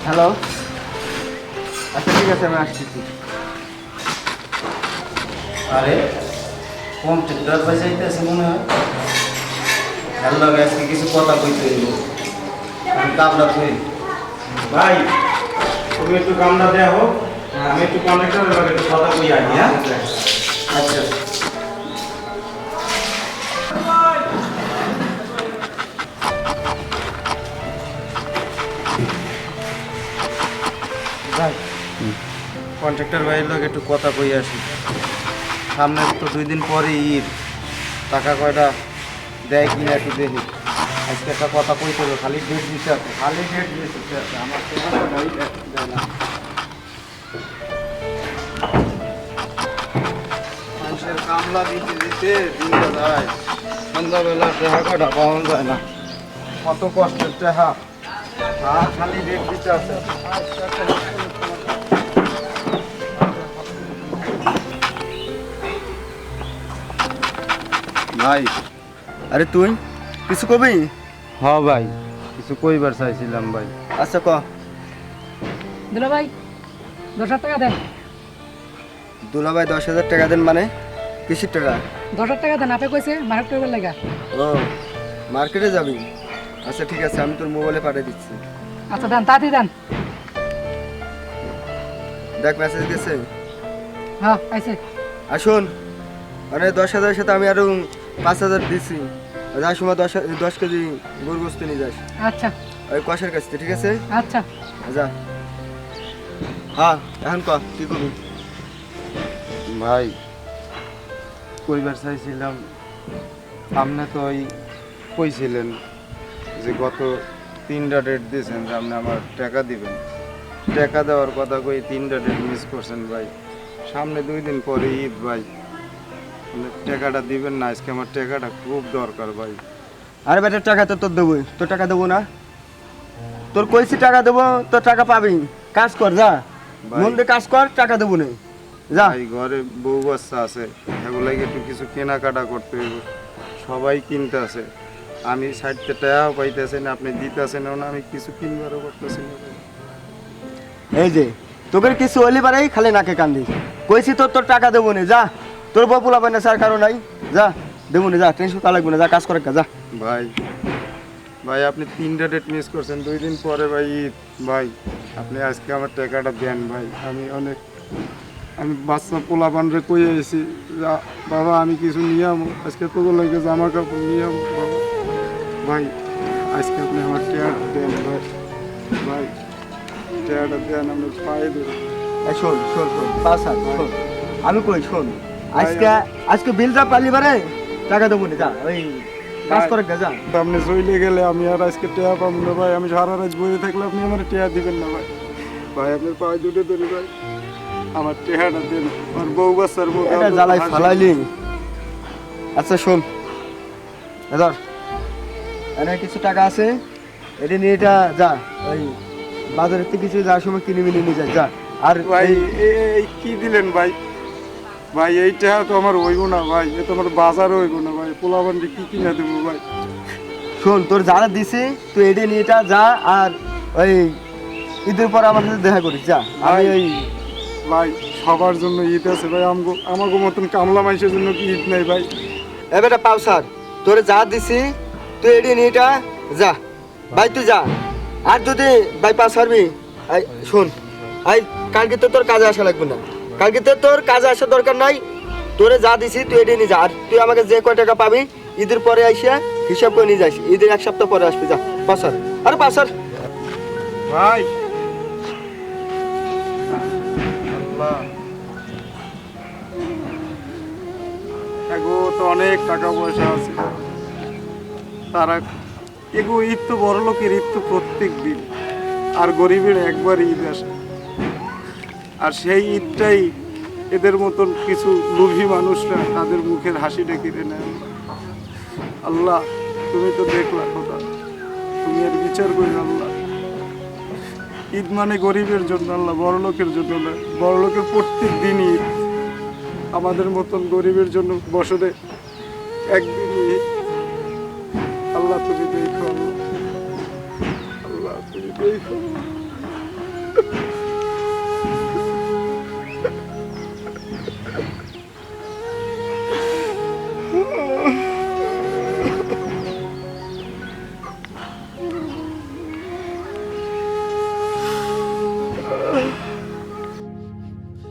Hello, আচ্ছা ঠিক আছে, আমি আসতেছি। আরে কম্পিউটার বাজাইতেছে মনে হয়। হ্যালো, আজকে কিছু কথা কইতে হইব। আমি কামটা কই ভাই, তুমি একটু কামটা দেয়া হোক, আমি একটু কন্ট্রাক্টরের লগে একটু কথা কই আনি। হ্যাঁ আচ্ছা। ভাই, কন্ট্রাক্টর ভাইয়ের লোক একটু কথা কই আসি। সামনে তো 2 দিন পরে ঈদ, টাকা কয়টা দেয় কিনা একটু দেখি। আজকে একটা কথা কইতে হবে, খালি ডেট দিতে আছে, খালি ডেট দিতে আছে, আমার তো ভাই দেয় না। মানুষের কামলা দিতে দিতে দিনটা যায়, সন্ধ্যাবেলা টেহা কয়টা পাওয়া যায় না। কত কষ্টের টেহা, আর খালি ডেট দিতে আছে। ভাই, আরে তুই কিছু কবি? হ্যাঁ ভাই, কিছু কইবার চাইছিলাম ভাই। আচ্ছা ক। দুলা ভাই 10,000 টাকা দেন। দুলা ভাই 10,000 টাকা দেন মানে? কিসের টাকা? 10,000 টাকা দেন, আপে কইছে মার্কেট করবার লাগা। ও, মার্কেটে যাবি? আচ্ছা ঠিক আছে, আমি তোর মোবাইলে পাঠিয়ে দিচ্ছি। আচ্ছা দেন, তাড়াতাড়ি দেন। দেখ মেসেজ গেছে। হ্যাঁ আইছে। আসুন, মানে 10,000 সাথে আমি আরো 5,000 দিচ্ছি। যার সময় 10 কেজি গরু গোস্ত নিয়ে যাস আচ্ছা ওই কষের কাছ থেকে, ঠিক আছে? আচ্ছা। যা। হ্যাঁ, এখন ক কি করবি? ভাই, কইবার চাইছিলাম, আপনি তো ওই কইছিলেন যে গত 3টা ডেট দিয়েছেন যে আপনি আমার টাকা দিবেন। টাকা দেওয়ার কথা কই 3টা ডেট মিস করছেন ভাই। সামনে 2 দিন পরে ঈদ ভাই, আপনি টাকাটা দিবেন না? আজকে আমার টাকাটা খুব দরকার ভাই। আরে বেটা, টাকা তো তোর দেবো, তোর টাকা দেবো না? তোর কইছি টাকা দেবো, তোর টাকা পাবি। কাজ কর, যা মন দিয়ে কাজ কর, টাকা দেবো না, যা। ঘরে বউ বাচ্চা আছে, এগুলোকে একটু কিছু কেনাকাটা করতে হইব। সবাই কিনতে আছে, আমি সাইডতে টাকাও পাইতেছি না, আপনি দিতেছেন না, আমি কিছু কিনবারও করতেছি না। এই যে তোকে কিছু হইলে পারে খালি নাকে কান্দিস। কইছি তোর টাকা দেবো না, যা। তোর বউ পোলা পাই না, স্যার কারো নাই, যা দেবো না, যা। টেনশন করা লাগবে না, যা কাজ করে, যা। ভাই, ভাই আপনি 3টা ডেট মিস করছেন, 2 দিন পরে ভাই ঈদ। ভাই আপনি আজকে আমার টাকাটা দেন ভাই। আমি বাচ্চা পোলা পানরে কই আইছি, বাবা আমি কিছু নিয়ে আমো, আজকে তোকে লাগে জামা কাপড় নিয়ে আমো বাবা। ভাই আজকে আপনি আমার টাকাটা দেন ভাই। ভাই টাকাটা দেন, আমি পায়ে দেব। শোন শোন শোন, শোন, আমি কই শোন, আজকে বিলটা পালি বারে টাকা দেবো না, যা ওই কাজ করে, যা। আপনি চলে গেলে আমি আর আজকে টেয়া পাবো না ভাই। আমি সারা রাত বসে থাকলে আপনি আমার টেয়া দিবেন না ভাই। ভাই আপনার পায়ে দুটো ধরি ভাই, আমার টেহাটা দেন। আমার বউ বাচ্চার মুখ জ্বালাই ফালাইলি। আচ্ছা শোন, ধর এখানে কিছু টাকা আছে, এটা নিয়ে এটা যা, ওই বাজারের থেকে কিছু যাওয়ার সময় কিনে মিনে নিয়ে যা। আর ভাই এই কি দিলেন ভাই? ভাই এইটা তো আমার হইব না ভাই, এ তো আমার বাজার হইব না ভাই। পোলাবান্ডি কি কিনা দেবো ভাই? শোন, তোর যারা দিছে তুই এটা নিয়ে এটা যা, আর ওই ঈদের পর আমার সাথে দেখা করিস, যা। আমি ওই ভাই সবার জন্য ঈদ আছে ভাই, আমাকে মতন কামলা মাইসের জন্য কি ঈদ নাই ভাই? এবারে পাও স্যার, তোরে যা দিছি তুই এটা নিয়ে এটা যা ভাই, তুই যা। আর যদি ভাই পাস পারবি, শোন কালকে তো তোর কাজে আসা লাগবে না, কালকে তো তোর কাজে আসার দরকার নাই। তোরে যা দিছি তুই এটা নিয়ে যা, আর তুই আমাকে যে কয় টাকা পাবি ঈদের পরে আইসা হিসাব করে নিয়ে যাস। ঈদের 1 সপ্তাহ পরে আসবি, যা পাসার। আরে পাসার ভাই। এগো তো অনেক টাকা পয়সা আছে, তারা এগো ঈদ তো বড় লোকের ঈদ তো প্রত্যেক দিন, আর গরিবের একবার ঈদ আসে। আর সেই ঈদটাই এদের মতন কিছু লোভী মানুষরা তাদের মুখের হাসিটা কেড়ে নেয়। আল্লাহ তুমি তো দেখলা কথা, তুমি আর বিচার করি আল্লাহ। ঈদ মানে গরিবের জন্য আল্লাহ, বড় লোকের জন্য না। বড় লোকের প্রত্যেক দিন ঈদ, আমাদের মতন গরিবের জন্য বছরে একদিন ঈদ। আল্লাহ তুমি দেখো, আল্লাহ তুমি দেখো।